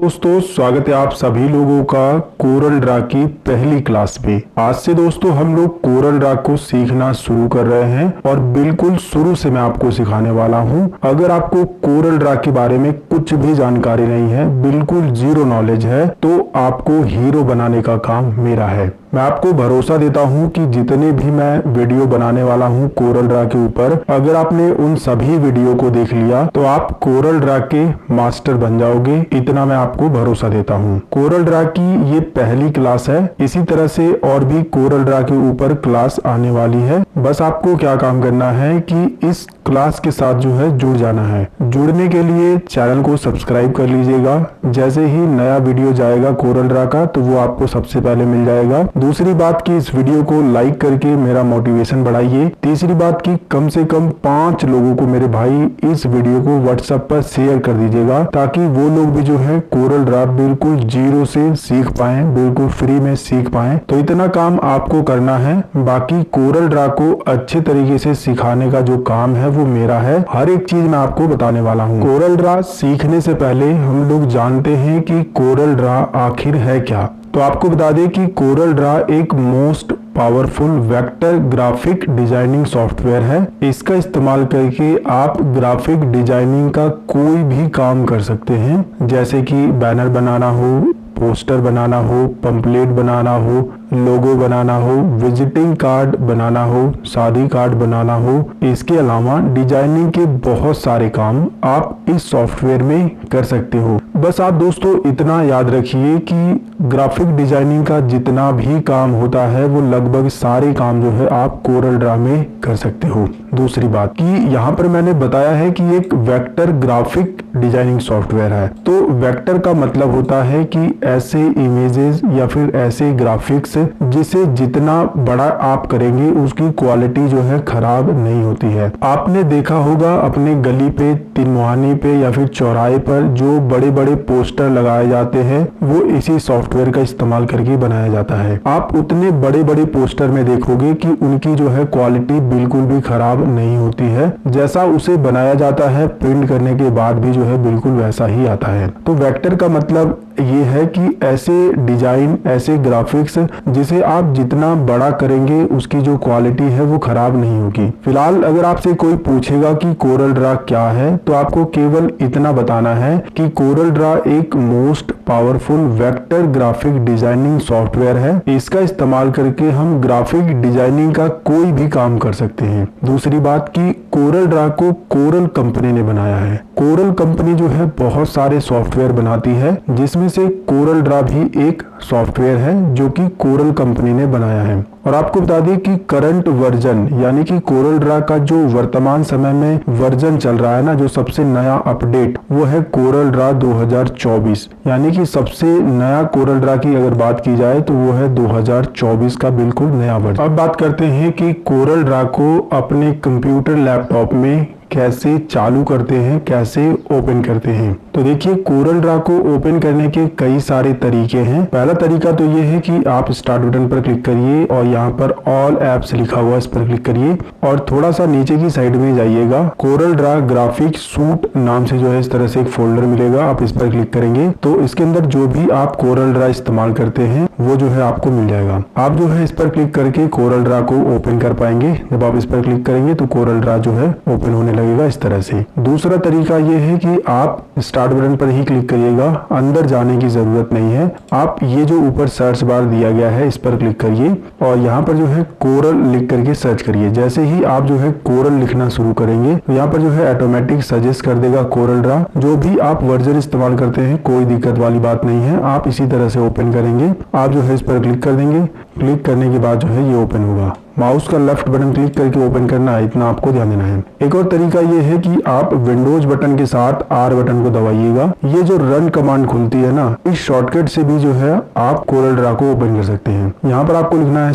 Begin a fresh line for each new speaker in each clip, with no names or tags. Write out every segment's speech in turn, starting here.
दोस्तों स्वागत है आप सभी लोगों का कोरल ड्रा की पहली क्लास में। आज से दोस्तों हम लोग कोरल ड्रा को सीखना शुरू कर रहे हैं और बिल्कुल शुरू से मैं आपको सिखाने वाला हूं। अगर आपको कोरल ड्रा के बारे में कुछ भी जानकारी नहीं है, बिल्कुल जीरो नॉलेज है, तो आपको हीरो बनाने का काम मेरा है। मैं आपको भरोसा देता हूं कि जितने भी मैं वीडियो बनाने वाला हूं कोरल ड्रा के ऊपर, अगर आपने उन सभी वीडियो को देख लिया तो आप कोरल ड्रा के मास्टर बन जाओगे। इतना मैं आपको भरोसा देता हूं। कोरल ड्रा की ये पहली क्लास है। इसी तरह से और भी कोरल ड्रा के ऊपर क्लास आने वाली है। बस आपको क्या काम करना है कि इस क्लास के साथ जो है जुड़ जाना है। जुड़ने के लिए चैनल को सब्सक्राइब कर लीजिएगा। जैसे ही नया वीडियो जाएगा कोरल ड्रा का तो वो आपको सबसे पहले मिल जाएगा। दूसरी बात की इस वीडियो को लाइक करके मेरा मोटिवेशन बढ़ाइए। तीसरी बात की कम से कम 5 लोगों को मेरे भाई इस वीडियो को व्हाट्सएप पर शेयर कर दीजिएगा, ताकि वो लोग भी जो है कोरल ड्रा बिल्कुल जीरो से सीख पाए, बिल्कुल फ्री में सीख पाए। तो इतना काम आपको करना है। बाकी कोरल ड्रा को अच्छे तरीके से सिखाने का जो काम है वो मेरा है। हर एक चीज मैं आपको बताने वाला हूँ। कोरल ड्रा सीखने से पहले हम लोग जानते हैं कि कोरल ड्रा आखिर है क्या। तो आपको बता दें कि कोरल ड्रा एक most powerful vector graphic designing software है। इसका इस्तेमाल करके आप ग्राफिक डिजाइनिंग का कोई भी काम कर सकते हैं, जैसे कि बैनर बनाना हो, पोस्टर बनाना हो, पंपलेट बनाना हो, लोगो बनाना हो, विजिटिंग कार्ड बनाना हो, शादी कार्ड बनाना हो। इसके अलावा डिजाइनिंग के बहुत सारे काम आप इस सॉफ्टवेयर में कर सकते हो। बस आप दोस्तों इतना याद रखिए कि ग्राफिक डिजाइनिंग का जितना भी काम होता है वो लगभग सारे काम जो है आप कोरल ड्रा में कर सकते हो। दूसरी बात कि यहाँ पर मैंने बताया है कि एक वेक्टर ग्राफिक डिजाइनिंग सॉफ्टवेयर है। तो वेक्टर का मतलब होता है कि ऐसे इमेजेस या फिर ऐसे ग्राफिक्स जिसे जितना बड़ा आप करेंगे उसकी क्वालिटी जो है खराब नहीं होती है। आपने देखा होगा अपने गली पे, तिनमुहानी पे या फिर चौराहे पर जो बड़े बड़े पोस्टर लगाए जाते हैं वो इसी सॉफ्टवेयर का इस्तेमाल करके बनाया जाता है। आप उतने बड़े बड़े पोस्टर में देखोगे कि उनकी जो है क्वालिटी बिल्कुल भी खराब नहीं होती है। जैसा उसे बनाया जाता है प्रिंट करने के बाद भी जो है बिल्कुल वैसा ही आता है। तो वेक्टर का मतलब ये है कि ऐसे डिजाइन, ऐसे ग्राफिक्स जिसे आप जितना बड़ा करेंगे उसकी जो क्वालिटी है वो खराब नहीं होगी। फिलहाल अगर आपसे कोई पूछेगा कि कोरल ड्रा क्या है तो आपको केवल इतना बताना है कि कोरल ड्रा एक most powerful vector graphic designing software है। इसका इस्तेमाल करके हम ग्राफिक डिजाइनिंग का कोई भी काम कर सकते हैं। दूसरी बात कि कोरल ड्रा को कोरल कंपनी ने बनाया है। कोरल कंपनी जो है बहुत सारे सॉफ्टवेयर बनाती है, जिसमें से कोरल ड्रा भी एक सॉफ्टवेयर है जो कि कोरल कंपनी ने बनाया है। और आपको बता दें कि करंट वर्जन यानी कि कोरल ड्रा का जो वर्तमान समय में वर्जन चल रहा है ना, जो सबसे नया अपडेट, वो है कोरल ड्रा 2024। यानी कि सबसे नया कोरल ड्रा की अगर बात की जाए तो वो है 2024 का बिल्कुल नया वर्जन। अब बात करते हैं कि कोरल ड्रा को अपने कंप्यूटर लैपटॉप में कैसे चालू करते हैं, कैसे ओपन करते हैं। तो देखिए कोरल ड्रा को ओपन करने के कई सारे तरीके हैं। पहला तरीका तो ये है कि आप स्टार्ट बटन पर क्लिक करिए और यहाँ पर ऑल एप्स लिखा हुआ है, इस पर क्लिक करिए और थोड़ा सा नीचे की साइड में जाइएगा। कोरल ड्रा ग्राफिक सूट नाम से जो है इस तरह से एक फोल्डर मिलेगा। आप इस पर क्लिक करेंगे तो इसके अंदर जो भी आप कोरल ड्रा इस्तेमाल करते हैं वो जो है आपको मिल जाएगा। आप जो है इस पर क्लिक करके कोरल ड्रा को ओपन कर पाएंगे। जब आप इस पर क्लिक करेंगे तो कोरल ड्रा जो है ओपन होने लगेगा इस तरह से। दूसरा तरीका ये है कि आप स्टार्ट बटन पर ही क्लिक करिएगा, अंदर जाने की जरूरत नहीं है। आप ये जो ऊपर सर्च बार दिया गया है इस पर क्लिक करिए और यहाँ पर जो है कोरल लिख करके सर्च करिए। जैसे ही आप जो है कोरल लिखना शुरू करेंगे तो यहाँ पर जो है ऑटोमेटिक सजेस्ट कर देगा कोरल ड्रा। जो भी आप वर्जन इस्तेमाल करते हैं कोई दिक्कत वाली बात नहीं है। आप इसी तरह से ओपन करेंगे। आप जो है इस पर क्लिक कर देंगे। क्लिक करने के बाद जो है ये ओपन होगा। माउस का लेफ्ट बटन क्लिक करके ओपन करना है, इतना आपको ध्यान देना है। एक और तरीका ये है कि आप विंडोज बटन के साथ आर बटन को दबाइएगा। ये जो रन कमांड खुलती है ना, इस शॉर्टकट से भी जो है आप कोरल ड्रा को ओपन कर सकते हैं। यहाँ पर आपको लिखना है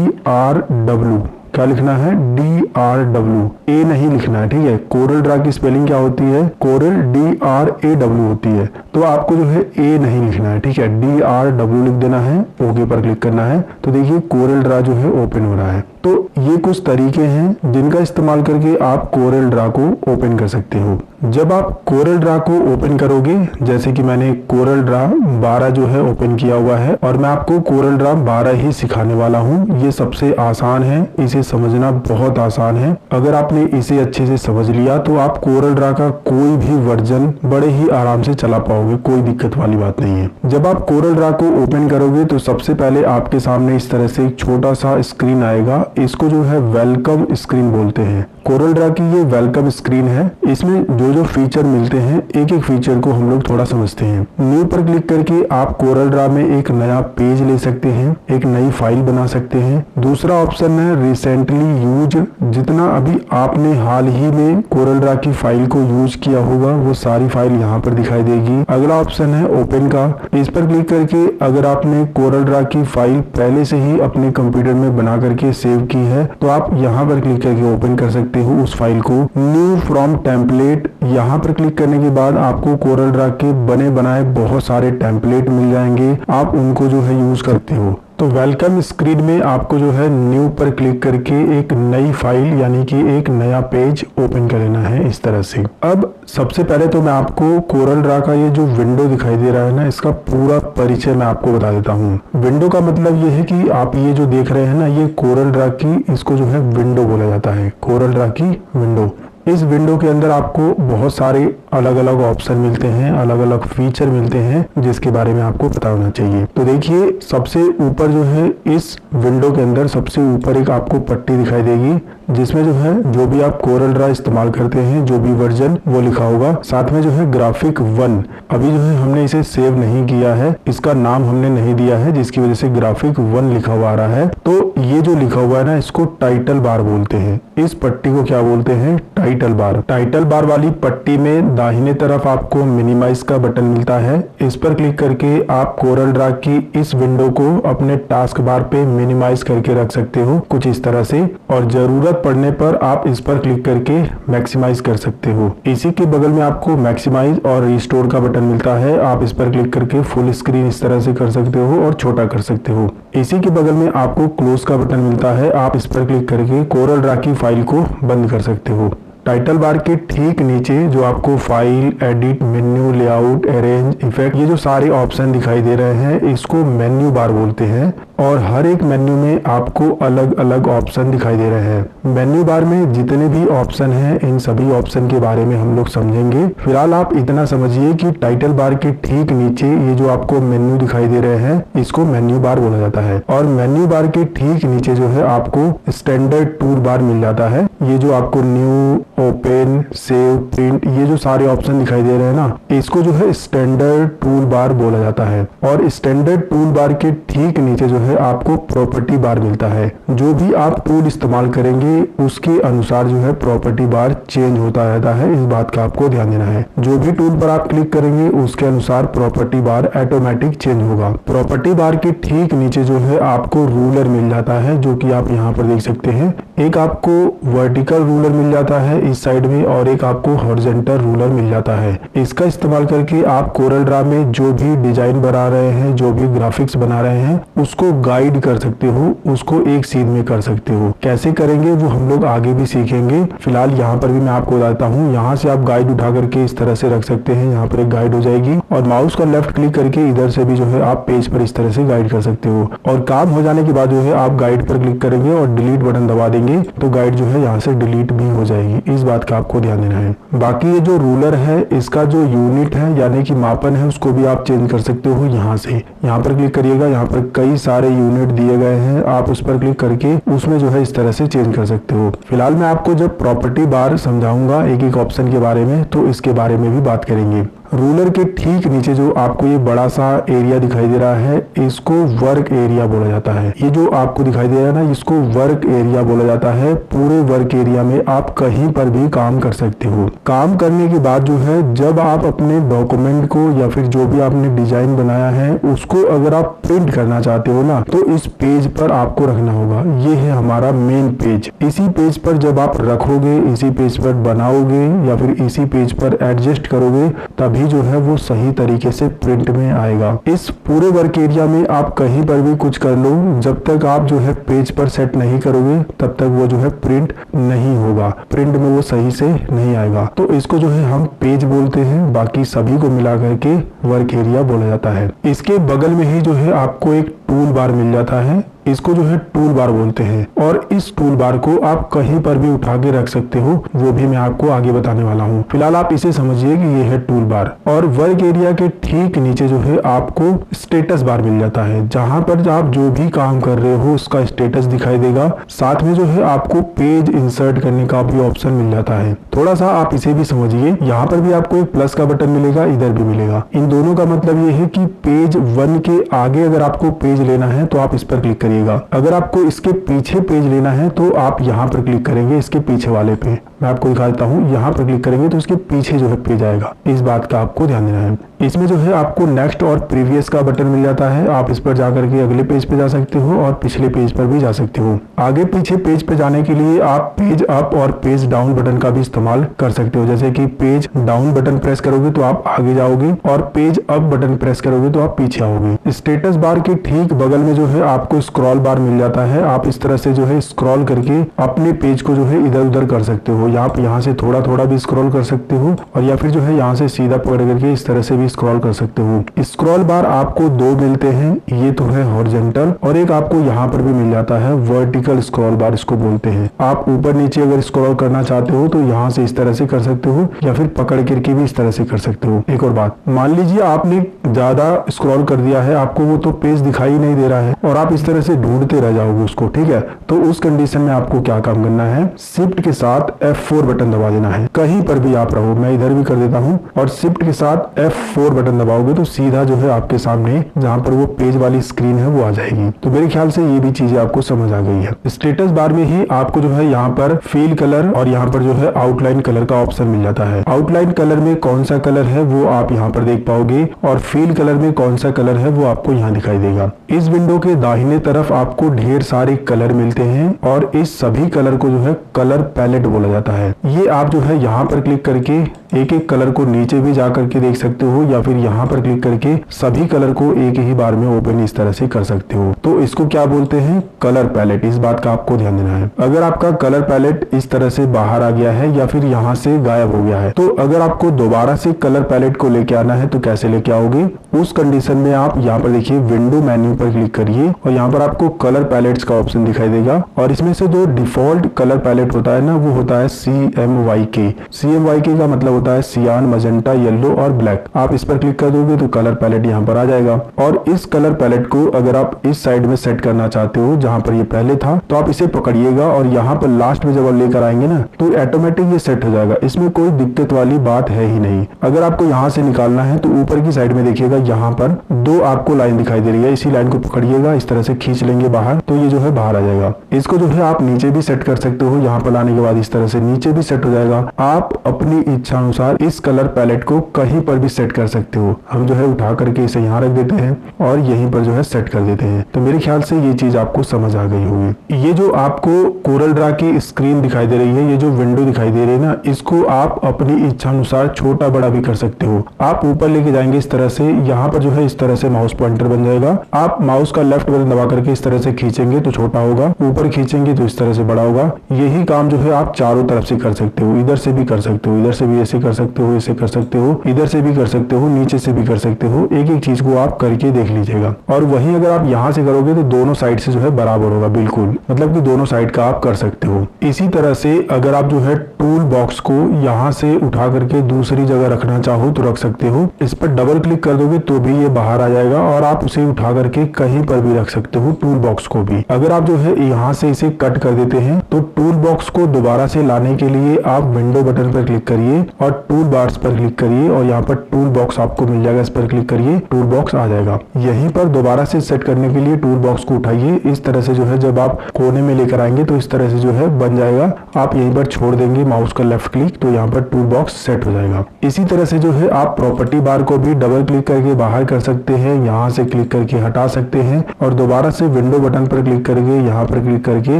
CORELDRW। क्या लिखना है? DRW। ए नहीं लिखना है, ठीक है। कोरल ड्रा की स्पेलिंग क्या होती है? कोरल DRAW होती है। तो आपको जो है ए नहीं लिखना है, ठीक है, DRW लिख देना है। ओके पर क्लिक करना है। तो देखिए कोरल ड्रा जो है ओपन हो रहा है। तो ये कुछ तरीके हैं जिनका इस्तेमाल करके आप कोरल ड्रा को ओपन कर सकते हो। जब आप कोरल ड्रा को ओपन करोगे, जैसे कि मैंने कोरल ड्रा 12 जो है ओपन किया हुआ है और मैं आपको कोरल ड्रा 12 ही सिखाने वाला हूँ। ये सबसे आसान है, इसे समझना बहुत आसान है। अगर आपने इसे अच्छे से समझ लिया तो आप कोरल ड्रा का कोई भी वर्जन बड़े ही आराम से चला पाओगे, कोई दिक्कत वाली बात नहीं है। जब आप कोरल ड्रा को ओपन करोगे तो सबसे पहले आपके सामने इस तरह से एक छोटा सा स्क्रीन आएगा। इसको जो है वेलकम स्क्रीन बोलते हैं। कोरल ड्रा की ये वेलकम स्क्रीन है। इसमें जो जो फीचर मिलते हैं, एक एक फीचर को हम लोग थोड़ा समझते हैं। न्यू पर क्लिक करके आप कोरल ड्रा में एक नया पेज ले सकते हैं, एक नई फाइल बना सकते हैं। दूसरा ऑप्शन है रिसेंटली यूज। जितना अभी आपने हाल ही में कोरल ड्रा की फाइल को यूज किया होगा वो सारी फाइल यहाँ पर दिखाई देगी। अगला ऑप्शन है ओपन का। इस पर क्लिक करके अगर आपने कोरल ड्रा की फाइल पहले से ही अपने कंप्यूटर में बना करके सेव की है तो आप यहाँ पर क्लिक करके ओपन कर सकते हो उस फाइल को। न्यू फ्रॉम टेम्पलेट, यहाँ पर क्लिक करने के बाद आपको कोरल ड्रा के बने बनाए बहुत सारे टेम्पलेट मिल जाएंगे, आप उनको जो है यूज करते हो। तो वेलकम स्क्रीन में आपको जो है न्यू पर क्लिक करके एक नई फाइल यानी कि एक नया पेज ओपन कर लेना है इस तरह से। अब सबसे पहले तो मैं आपको कोरल ड्रा का ये जो विंडो दिखाई दे रहा है ना, इसका पूरा परिचय मैं आपको बता देता हूँ। विंडो का मतलब ये है कि आप ये जो देख रहे हैं ना, ये कोरल ड्रा की, इसको जो है विंडो बोला जाता है, कोरल ड्रा की विंडो। इस विंडो के अंदर आपको बहुत सारे अलग अलग ऑप्शन मिलते हैं, अलग अलग फीचर मिलते हैं जिसके बारे में आपको पता होना चाहिए। तो देखिए सबसे ऊपर जो है इस विंडो के अंदर सबसे ऊपर एक आपको पट्टी दिखाई देगी जिसमें जो है जो भी आप कोरल ड्रा इस्तेमाल करते हैं, जो भी वर्जन, वो लिखा होगा। साथ में जो है ग्राफिक 1, अभी जो है हमने इसे सेव नहीं किया है, इसका नाम हमने नहीं दिया है जिसकी वजह से ग्राफिक 1 लिखा हुआ आ रहा है। तो ये जो लिखा हुआ है ना, इसको टाइटल बार बोलते हैं। इस पट्टी को क्या बोलते हैं? Title bar. टाइटल बार वाली पट्टी में दाहिने तरफ आपको मिनिमाइज का बटन मिलता है। इस पर क्लिक करके आप कोरल ड्रा की इस विंडो को अपने टास्क बार पे मिनिमाइज करके रख सकते हो कुछ इस तरह से, और जरूरत पड़ने पर आप इस पर क्लिक करके मैक्सिमाइज कर सकते हो। इसी के बगल में आपको मैक्सिमाइज और रिस्टोर का बटन मिलता है। आप इस पर क्लिक करके फुल स्क्रीन इस तरह से कर सकते हो और छोटा कर सकते हो। इसी के बगल में आपको क्लोज का बटन मिलता है। आप इस पर क्लिक करके कोरल ड्रा की फाइल को बंद कर सकते हो। टाइटल बार के ठीक नीचे जो आपको file, edit, menu, layout, arrange, effect, ये जो सारे ऑप्शन दिखाई दे रहे हैं, इसको मेन्यू बार बोलते हैं। और हर एक मेन्यू में आपको अलग अलग ऑप्शन दिखाई दे रहे हैं। मेन्यू बार में जितने भी ऑप्शन हैं, इन सभी ऑप्शन के बारे में हम लोग समझेंगे। फिलहाल आप इतना समझिए कि टाइटल बार के ठीक नीचे ये जो आपको मेन्यू दिखाई दे रहे हैं, इसको मेन्यू बार बोला जाता है। और मेन्यू बार के ठीक नीचे जो है आपको स्टैंडर्ड टूल बार मिल जाता है। ये जो आपको न्यू, ओपन, सेव, प्रिंट, ये जो सारे ऑप्शन दिखाई दे रहे हैं ना, इसको जो है स्टैंडर्ड टूल बार बोला जाता है। और स्टैंडर्ड टूल बार के ठीक नीचे जो है आपको प्रॉपर्टी बार मिलता है। जो भी आप टूल इस्तेमाल करेंगे उसके अनुसार जो है प्रॉपर्टी बार चेंज होता रहता है, इस बात का आपको ध्यान देना है। जो भी टूल पर आप क्लिक करेंगे उसके अनुसार प्रॉपर्टी बार ऑटोमेटिक चेंज होगा। प्रॉपर्टी बार के ठीक नीचे जो है आपको रूलर मिल जाता है, जो कि आप यहाँ पर देख सकते हैं। एक आपको वर्टिकल रूलर मिल जाता है इस साइड में और एक आपको हॉरिजॉन्टल रूलर मिल जाता है। इसका इस्तेमाल करके आप कोरल ड्रा में जो भी डिजाइन बना रहे हैं, जो भी ग्राफिक्स बना रहे हैं, उसको गाइड कर सकते हो, उसको एक सीन में कर सकते हो। कैसे करेंगे वो हम लोग आगे भी सीखेंगे। फिलहाल यहाँ पर भी मैं आपको बताता हूँ। यहाँ से आप गाइड उठा करके इस तरह से रख सकते हैं, यहाँ पर एक गाइड हो जाएगी और माउस का लेफ्ट क्लिक करके इधर से भी जो है आप पेज पर इस तरह से गाइड कर सकते हो। और काम हो जाने के बाद जो है आप गाइड पर क्लिक करेंगे और डिलीट बटन दबा देंगे तो गाइड जो है यहाँ से डिलीट भी हो जाएगी। इस बात का आपको ध्यान देना है। बाकी ये जो रूलर है, इसका जो यूनिट है यानी कि मापन है, उसको भी आप चेंज कर सकते हो। यहाँ से यहाँ पर क्लिक करिएगा, यहाँ पर कई सारे यूनिट दिए गए हैं, आप उस पर क्लिक करके उसमें जो है इस तरह से चेंज कर सकते हो। फिलहाल मैं आपको जब प्रॉपर्टी बार समझाऊंगा एक एक ऑप्शन के बारे में, तो इसके बारे में भी बात करेंगे। रूलर के ठीक नीचे जो आपको ये बड़ा सा एरिया दिखाई दे रहा है, इसको वर्क एरिया बोला जाता है। ये जो आपको दिखाई दे रहा है ना, इसको वर्क एरिया बोला जाता है। पूरे वर्क एरिया में आप कहीं पर भी काम कर सकते हो। काम करने के बाद जो है, जब आप अपने डॉक्यूमेंट को या फिर जो भी आपने डिजाइन बनाया है उसको अगर आप प्रिंट करना चाहते हो ना, तो इस पेज पर आपको रखना होगा। ये है हमारा मेन पेज। इसी पेज पर जब आप रखोगे, इसी पेज पर बनाओगे या फिर इसी पेज पर एडजस्ट करोगे, तभी तभी जो है वो सही तरीके से प्रिंट में आएगा। इस पूरे वर्क एरिया में आप कहीं पर भी कुछ कर लो, जब तक आप जो है पेज पर सेट नहीं करोगे तब तक वो जो है प्रिंट नहीं होगा, प्रिंट में वो सही से नहीं आएगा। तो इसको जो है हम पेज बोलते हैं, बाकी सभी को मिला करके वर्क एरिया बोला जाता है। इसके बगल में ही जो है आपको एक टूल बार मिल जाता है, इसको जो है टूल बार बोलते हैं, और इस टूल बार को आप कहीं पर भी उठा के रख सकते हो, वो भी मैं आपको आगे बताने वाला हूँ। फिलहाल आप इसे समझिए कि ये है टूल बार। और वर्क एरिया के ठीक नीचे जो है आपको स्टेटस बार मिल जाता है, जहां पर आप जो भी काम कर रहे हो उसका स्टेटस दिखाई देगा। साथ में जो है आपको पेज इंसर्ट करने का भी ऑप्शन मिल जाता है। थोड़ा सा आप इसे भी समझिए, यहाँ पर भी आपको एक प्लस का बटन मिलेगा, इधर भी मिलेगा। इन दोनों का मतलब ये है कि पेज 1 के आगे अगर आपको पेज लेना है तो आप इस पर क्लिक करिएगा। अगर आपको इसके पीछे पेज लेना है तो आप यहाँ पर क्लिक करेंगे, इसके पीछे वाले पे। मैं आपको दिखा देता हूँ, यहाँ पर क्लिक करेंगे तो इसके पीछे जो है पेज आएगा। इस बात का आपको ध्यान देना है। इसमें जो है आपको नेक्स्ट और प्रीवियस का बटन मिल जाता है, आप इस पर जाकर के अगले पेज पे जा सकते हो और पिछले पेज पर भी जा सकते हो। आगे पीछे पेज पे जाने के लिए आप पेज अप और पेज डाउन बटन का भी इस्तेमाल कर सकते हो। जैसे कि पेज डाउन बटन प्रेस करोगे तो आप आगे जाओगे और पेज अप बटन प्रेस करोगे तो आप पीछे आओगे। स्टेटस बार के ठीक बगल में जो है आपको स्क्रॉल बार मिल जाता है, आप इस तरह से जो है स्क्रॉल करके अपने पेज को जो है इधर उधर कर सकते हो। आप यहाँ से थोड़ा थोड़ा भी स्क्रॉल कर सकते हो और या फिर जो है यहाँ से सीधा पकड़ करके इस तरह से भी स्क्रॉल कर सकते हो। स्क्रॉल बार आपको 2 मिलते हैं, ये तो है हॉरिजॉन्टल और एक आपको यहाँ पर भी मिल जाता है वर्टिकल स्क्रॉल बार, इसको बोलते हैं। आप ऊपर नीचे अगर स्क्रॉल करना चाहते हो तो यहाँ से इस तरह से कर सकते हो या फिर पकड़ करके भी इस तरह से कर सकते हो। एक और बात, मान लीजिए आपने ज्यादा स्क्रॉल कर दिया है, आपको वो तो पेज दिखाई नहीं दे रहा है और आप इस तरह से ढूंढते रह जाओगे उसको, ठीक है। तो उस कंडीशन में आपको क्या काम करना है, शिफ्ट के साथ F4 बटन दबा देना है। कहीं पर भी आप रहो, मैं इधर भी कर देता हूँ, और शिफ्ट के साथ F4 बटन दबाओगे तो सीधा जो है आपके सामने जहाँ पर वो पेज वाली स्क्रीन है वो आ जाएगी। तो मेरे ख्याल से ये भी चीजें आपको समझ आ गई है। स्टेटस बार में ही आपको जो है यहाँ पर फील कलर और यहाँ पर जो है आउटलाइन कलर का ऑप्शन मिल जाता है। आउटलाइन कलर में कौन सा कलर है वो आप यहाँ पर देख पाओगे और फील कलर में कौन सा कलर है वो आपको यहाँ दिखाई देगा। इस विंडो के दाहिने तरफ आपको ढेर सारे कलर मिलते हैं और इस सभी कलर को जो है कलर पैलेट बोला जाता है। ये आप जो है यहाँ पर क्लिक करके एक एक कलर को नीचे भी जा करके देख सकते हो या फिर यहाँ पर क्लिक करके सभी कलर को एक ही बार में ओपन इस तरह से कर सकते हो। तो इसको क्या बोलते हैं, कलर पैलेट। इस बात का आपको ध्यान देना है। अगर आपका कलर पैलेट इस तरह से बाहर आ गया है या फिर यहाँ से गायब हो गया है, तो अगर आपको दोबारा से कलर पैलेट को लेके आना है तो कैसे लेके आओगे, उस कंडीशन में आप यहाँ पर देखिए विंडो मेन्यू पर क्लिक करिए और यहाँ पर आपको कलर पैलेट्स का ऑप्शन दिखाई देगा और इसमें से जो डिफॉल्ट कलर पैलेट होता है ना वो होता है CMYK। CMYK का मतलब होता है सियान, मजेंटा, येलो और ब्लैक। आप इस पर क्लिक कर दोगे तो कलर पैलेट यहाँ पर आ जाएगा और इस कलर पैलेट को अगर आप इस साइड में सेट करना चाहते हो जहाँ पर ये पहले था तो आप इसे पकड़िएगा और यहाँ पर लास्ट में जब आप लेकर आएंगे ना तो ऑटोमेटिक ये सेट हो जाएगा। इसमें कोई दिक्कत वाली बात है ही नहीं। अगर आपको यहाँ से निकालना है तो ऊपर की साइड में देखिएगा यहाँ पर 2 आपको लाइन दिखाई दे रही है, इसी लाइन को पकड़िएगा, इस तरह से खींच लेंगे बाहर तो ये जो है बाहर आ जाएगा। इसको जो है आप नीचे भी सेट कर सकते हो, यहाँ पर लाने के बाद इस तरह से नीचे भी सेट हो जाएगा। आप अपनी इच्छा अनुसार इस कलर पैलेट को कहीं पर भी सेट कर सकते हो। हम जो है उठा करके इसे यहाँ रख देते हैं और यहीं पर जो है सेट कर देते हैं। तो मेरे ख्याल से ये चीज आपको समझ आ गई होगी। ये जो आपको कोरल ड्रा की स्क्रीन दिखाई दे रही है, ये जो विंडो दिखाई दे रही है ना, इसको आप अपनी इच्छा अनुसार छोटा बड़ा भी कर सकते हो। आप ऊपर लेके जाएंगे इस तरह से, यहाँ पर जो है इस तरह से माउस पॉइंटर बन जाएगा। आप माउस का लेफ्ट बटन दबा करके इस तरह से खींचेंगे तो छोटा होगा, ऊपर खींचेंगे तो इस तरह से बड़ा होगा। यही काम जो है आप चारों तरफ से कर सकते हो, इधर से भी कर सकते हो, इधर से भी ऐसे कर सकते हो, ऐसे कर सकते हो, इधर से भी कर सकते हो, नीचे से भी कर सकते हो। एक एक चीज को आप करके देख लीजिएगा। और वहीं अगर आप यहाँ से करोगे तो दोनों साइड से जो है बराबर होगा, बिल्कुल, मतलब कि दोनों साइड का आप कर सकते हो। इसी तरह से अगर आप जो है टूल बॉक्स को यहाँ से उठा करके दूसरी जगह रखना चाहो तो रख सकते हो। इस पर डबल क्लिक कर दोगे तो भी ये बाहर आ जाएगा और आप उसे उठा करके कहीं पर भी रख सकते हो, टूल बॉक्स को भी। अगर आप जो है यहाँ से इसे कट कर देते हैं तो टूल बॉक्स को दोबारा से लाने के लिए आप विंडो बटन पर क्लिक करिए और टूल बार्स पर क्लिक करिए और यहाँ पर टूल बॉक्स आपको मिल जाएगा, इस पर क्लिक करिए, टूल बॉक्स आ जाएगा। यहीं पर दोबारा से सेट करने के लिए टूल बॉक्स को उठाइए, इस तरह से जो है जब आप कोने में लेकर आएंगे तो इस तरह से जो है बन जाएगा। आप यहीं पर छोड़ देंगे माउस का लेफ्ट क्लिक तो यहाँ पर टूल बॉक्स सेट हो जाएगा। इसी तरह से जो है आप प्रॉपर्टी बार को भी डबल क्लिक करके बाहर कर सकते हैं, यहाँ से क्लिक करके हटा सकते हैं और दोबारा से विंडो बटन पर क्लिक करके यहाँ पर क्लिक करके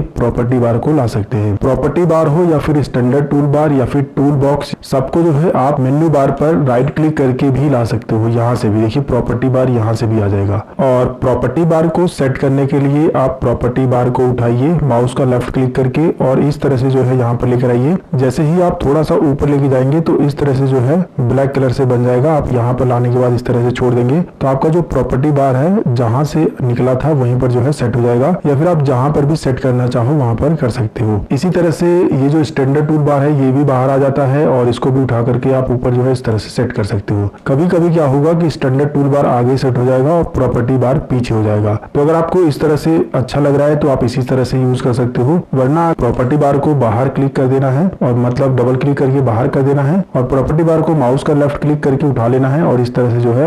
प्रॉपर्टी बार को ला सकते हैं। प्रॉपर्टी बार हो या फिर स्टैंडर्ड टूल बार या फिर टूल बॉक्स, सबको जो है आप मेन्यू बार पर राइट क्लिक करके भी ला सकते हो। यहाँ से भी देखिए प्रॉपर्टी बार यहाँ से भी आ जाएगा। और प्रॉपर्टी बार को सेट करने के लिए आप प्रॉपर्टी बार को उठाइए माउस का लेफ्ट क्लिक करके और इस तरह से जो है यहाँ पर लेकर आइए। जैसे ही आप थोड़ा सा ऊपर लेके जाएंगे तो इस तरह से जो है ब्लैक कलर से बन जाएगा। आप यहाँ पर लाने के बाद इस तरह से छोड़ देंगे तो आपका जो प्रॉपर्टी बार है जहां से निकला था वहीं पर जो है सेट हो जाएगा, या फिर आप जहां पर भी सेट करना चाहो वहां पर कर सकते हो। इसी तरह से ये जो स्टैंडर्ड टूल बार है ये भी बाहर आ जाता है और इसको भी उठा करके आप ऊपर जो है इस तरह से सेट कर सकते हो। कभी कभी क्या होगा कि स्टैंडर्ड टूल बार आगे सेट हो जाएगा और प्रॉपर्टी बार पीछे हो जाएगा। तो अगर आपको इस तरह से अच्छा लग रहा है तो आप इसी तरह से यूज कर सकते हो, वरना प्रॉपर्टी बार को बाहर क्लिक कर देना है और मतलब डबल क्लिक करके बाहर कर देना है और प्रॉपर्टी बार को माउस का लेफ्ट क्लिक करके उठा लेना है और इस तरह से जो है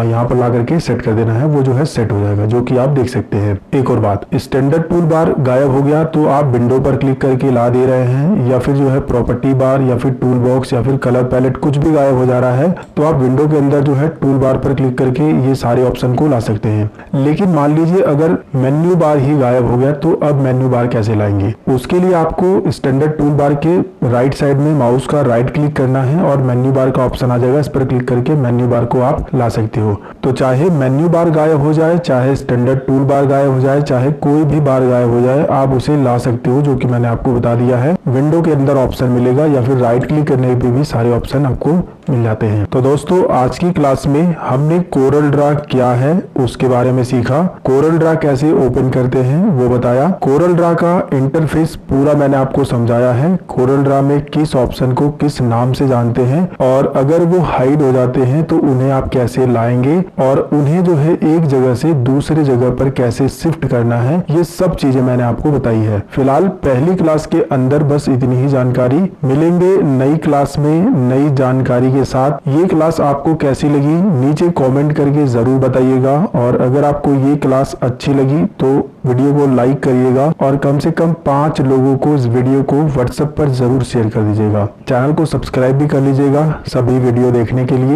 यहाँ पर ला करके सेट कर देना है। वो जो है सेट हो जाएगा, जो कि आप देख सकते हैं। एक और बात, स्टैंडर्ड टूल बार गायब हो गया तो आप विंडो पर क्लिक करके ला दे रहे हैं या फिर जो है प्रॉपर्टी बार या फिर टूल बॉक्स या फिर कलर पैलेट कुछ भी गायब हो जा रहा है तो आप विंडो के अंदर जो है टूल बार पर क्लिक करके ये सारे ऑप्शन को ला सकते हैं। लेकिन मान लीजिए अगर मेन्यू बार ही गायब हो गया तो अब मेन्यू बार कैसे लाएंगे? उसके लिए आपको स्टैंडर्ड टूल बार के राइट साइड में माउस का राइट क्लिक करना है और मेन्यू बार का ऑप्शन आ जाएगा, इस पर क्लिक करके मेन्यू बार को आप ला सकते हो। तो चाहे मेन्यू बार गायब हो जाए, चाहे स्टैंडर्ड टूल बार गायब हो जाए, चाहे कोई भी बार गायब हो जाए, आप उसे ला सकते हो, जो कि मैंने आपको बता दिया है। विंडो के अंदर ऑप्शन मिलेगा या फिर राइट क्लिक करने पे भी सारे ऑप्शन आपको मिल जाते हैं। तो दोस्तों आज की क्लास में हमने कोरल ड्रा क्या है उसके बारे में सीखा, कोरल ड्रा कैसे ओपन करते हैं वो बताया, कोरल ड्रा का इंटरफेस पूरा मैंने आपको समझाया है, कोरल ड्रा में किस ऑप्शन को किस नाम से जानते हैं और अगर वो हाइड हो जाते हैं तो उन्हें आप कैसे लाएंगे और उन्हें जो है एक जगह से दूसरे जगह पर कैसे शिफ्ट करना है, ये सब चीजें मैंने आपको बताई है। फिलहाल पहली क्लास के अंदर बस इतनी ही जानकारी। मिलेंगे नई क्लास में नई जानकारी के साथ। ये क्लास आपको कैसी लगी नीचे कमेंट करके जरूर बताइएगा और अगर आपको ये क्लास अच्छी लगी तो वीडियो को लाइक करिएगा और कम से कम 5 लोगों को इस वीडियो को व्हाट्सएप पर जरूर शेयर कर दीजिएगा। चैनल को सब्सक्राइब भी कर लीजिएगा सभी वीडियो देखने के लिए।